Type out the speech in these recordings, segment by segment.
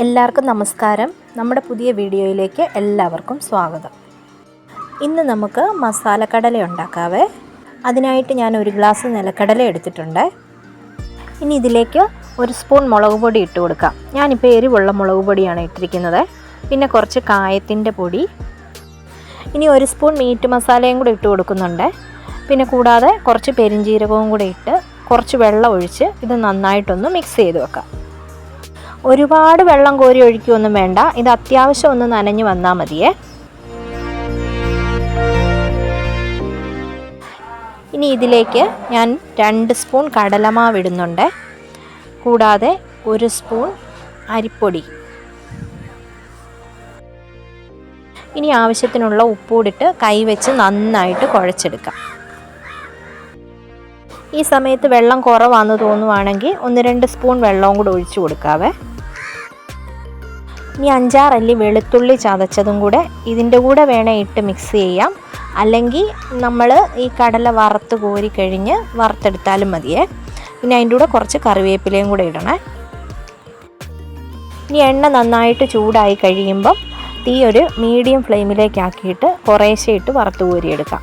എല്ലാവർക്കും നമസ്കാരം. നമ്മുടെ പുതിയ വീഡിയോയിലേക്ക് എല്ലാവർക്കും സ്വാഗതം. ഇന്ന് നമുക്ക് മസാലക്കടല ഉണ്ടാക്കാവേ. അതിനായിട്ട് ഞാൻ ഒരു ഗ്ലാസ് നിലക്കടല എടുത്തിട്ടുണ്ട്. ഇനി ഇതിലേക്ക് ഒരു സ്പൂൺ മുളക് പൊടി ഇട്ട് കൊടുക്കാം. ഞാനിപ്പോൾ എരിവുള്ള മുളക് പൊടിയാണ് ഇട്ടിരിക്കുന്നത്. പിന്നെ കുറച്ച് കായത്തിൻ്റെ പൊടി, ഇനി ഒരു സ്പൂൺ മീറ്റ് മസാലയും കൂടി ഇട്ട് കൊടുക്കുന്നുണ്ട്. പിന്നെ കൂടാതെ കുറച്ച് പെരിഞ്ജീരകവും കൂടി ഇട്ട് കുറച്ച് വെള്ളം ഒഴിച്ച് ഇത് നന്നായിട്ടൊന്ന് മിക്സ് ചെയ്ത് വെക്കാം. ഒരുപാട് വെള്ളം കോരി ഒഴിക്കുകയൊന്നും വേണ്ട, ഇത് അത്യാവശ്യം ഒന്ന് നനഞ്ഞ് വന്നാൽ മതിയേ. ഇനി ഇതിലേക്ക് ഞാൻ 2 സ്പൂൺ കടലമാവ് ഇടുന്നുണ്ട്. കൂടാതെ 1 സ്പൂൺ അരിപ്പൊടി. ഇനി ആവശ്യത്തിനുള്ള ഉപ്പൂടിട്ട് കൈവച്ച് നന്നായിട്ട് കുഴച്ചെടുക്കാം. ഈ സമയത്ത് വെള്ളം കുറവാണെന്ന് തോന്നുവാണെങ്കിൽ 1-2 സ്പൂൺ വെള്ളവും കൂടി ഒഴിച്ചു കൊടുക്കാവേ. ഇനി 5-6 അല്ലി വെളുത്തുള്ളി ചതച്ചതും കൂടെ ഇതിൻ്റെ കൂടെ വേണേൽ ഇട്ട് മിക്സ് ചെയ്യാം. അല്ലെങ്കിൽ നമ്മൾ ഈ കടല വറുത്ത് കോരി കഴിഞ്ഞ് വറുത്തെടുത്താലും മതിയേ. പിന്നെ അതിൻ്റെ കൂടെ കുറച്ച് കറിവേപ്പിലയും കൂടെ ഇടണേ. ഇനി എണ്ണ നന്നായിട്ട് ചൂടായി കഴിയുമ്പം തീ ഒരു മീഡിയം ഫ്ലെയിമിലേക്കാക്കിയിട്ട് കുറേശ്ശെ ഇട്ട് വറുത്ത് കോരിയെടുക്കാം.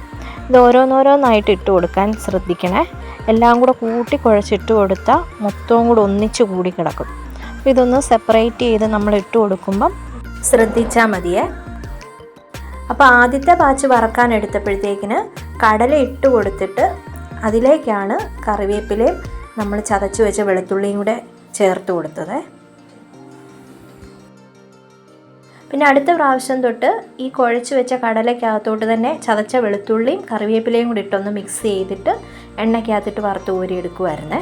ഇത് ഓരോന്നോരോന്നായിട്ട് ഇട്ട് കൊടുക്കാൻ ശ്രദ്ധിക്കണേ. എല്ലാം കൂടെ കൂട്ടി കുഴച്ചിട്ട് കൊടുത്താൽ മൊത്തവും കൂടെ ഒന്നിച്ച് കൂടി കിടക്കും. ഇതൊന്ന് സെപ്പറേറ്റ് ചെയ്ത് നമ്മൾ ഇട്ട് കൊടുക്കുമ്പം ശ്രദ്ധിച്ചാൽ മതിയേ. അപ്പോൾ ആദ്യത്തെ ബാച്ച് വറക്കാൻ എടുത്തപ്പോഴത്തേക്കിന് കടല ഇട്ട് കൊടുത്തിട്ട് അതിലേക്കാണ് കറിവേപ്പിലയും നമ്മൾ ചതച്ച് വെച്ച വെളുത്തുള്ളിയും കൂടെ ചേർത്ത് കൊടുത്തത്. പിന്നെ അടുത്ത പ്രാവശ്യം തൊട്ട് ഈ കുഴച്ച് വെച്ച കടലയ്ക്കകത്തോട്ട് തന്നെ ചതച്ച വെളുത്തുള്ളിയും കറിവേപ്പിലയും കൂടി ഇട്ടൊന്ന് മിക്സ് ചെയ്തിട്ട് എണ്ണയ്ക്കകത്തിട്ട് വറുത്ത് കോരി എടുക്കുമായിരുന്നേ.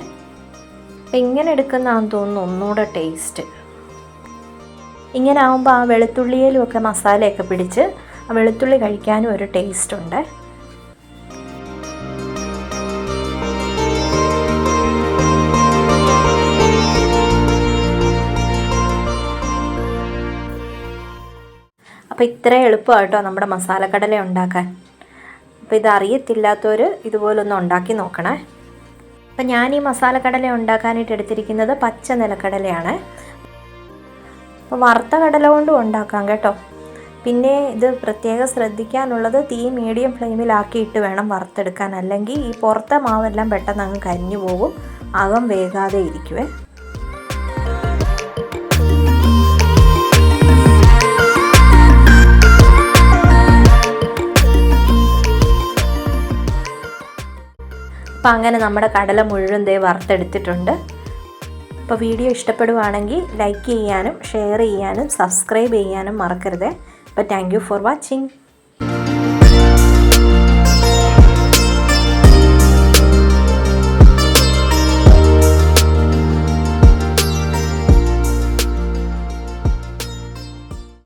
അപ്പം ഇങ്ങനെ എടുക്കുന്നതാണെന്ന് തോന്നുന്നു ഒന്നുകൂടെ ടേസ്റ്റ്. ഇങ്ങനെ ആകുമ്പോൾ ആ വെളുത്തുള്ളിയിലും ഒക്കെ മസാലയൊക്കെ പിടിച്ച് ആ വെളുത്തുള്ളി കഴിക്കാനും ഒരു ടേസ്റ്റ് ഉണ്ട്. അപ്പോൾ ഇത്ര എളുപ്പമായിട്ടോ നമ്മുടെ മസാലക്കടല ഉണ്ടാക്കാൻ. അപ്പോൾ ഇത് അറിയത്തില്ലാത്തവർ ഇതുപോലൊന്ന് ഉണ്ടാക്കി നോക്കണേ. അപ്പം ഞാൻ ഈ മസാലക്കടല ഉണ്ടാക്കാനായിട്ട് എടുത്തിരിക്കുന്നത് പച്ച നിലക്കടലയാണ്. അപ്പോൾ വറുത്ത കടല കൊണ്ടും ഉണ്ടാക്കാം കേട്ടോ. പിന്നെ ഇത് പ്രത്യേകം ശ്രദ്ധിക്കാനുള്ളത് തീ മീഡിയം ഫ്ലെയിമിലാക്കിയിട്ട് വേണം വറുത്തെടുക്കാൻ. അല്ലെങ്കിൽ ഈ പുറത്തെ മാവെല്ലാം പെട്ടെന്ന് അങ്ങ് കരിഞ്ഞു പോകും, അകം വേകാതെ ഇരിക്കുവേ. അപ്പം അങ്ങനെ നമ്മുടെ കടല മുഴുവൻ വറുത്തെടുത്തിട്ടുണ്ട്. അപ്പോൾ വീഡിയോ ഇഷ്ടപ്പെടുവാണെങ്കിൽ ലൈക്ക് ചെയ്യാനും ഷെയർ ചെയ്യാനും സബ്സ്ക്രൈബ് ചെയ്യാനും മറക്കരുത്. അപ്പോൾ താങ്ക് യു ഫോർ വാച്ചിങ്.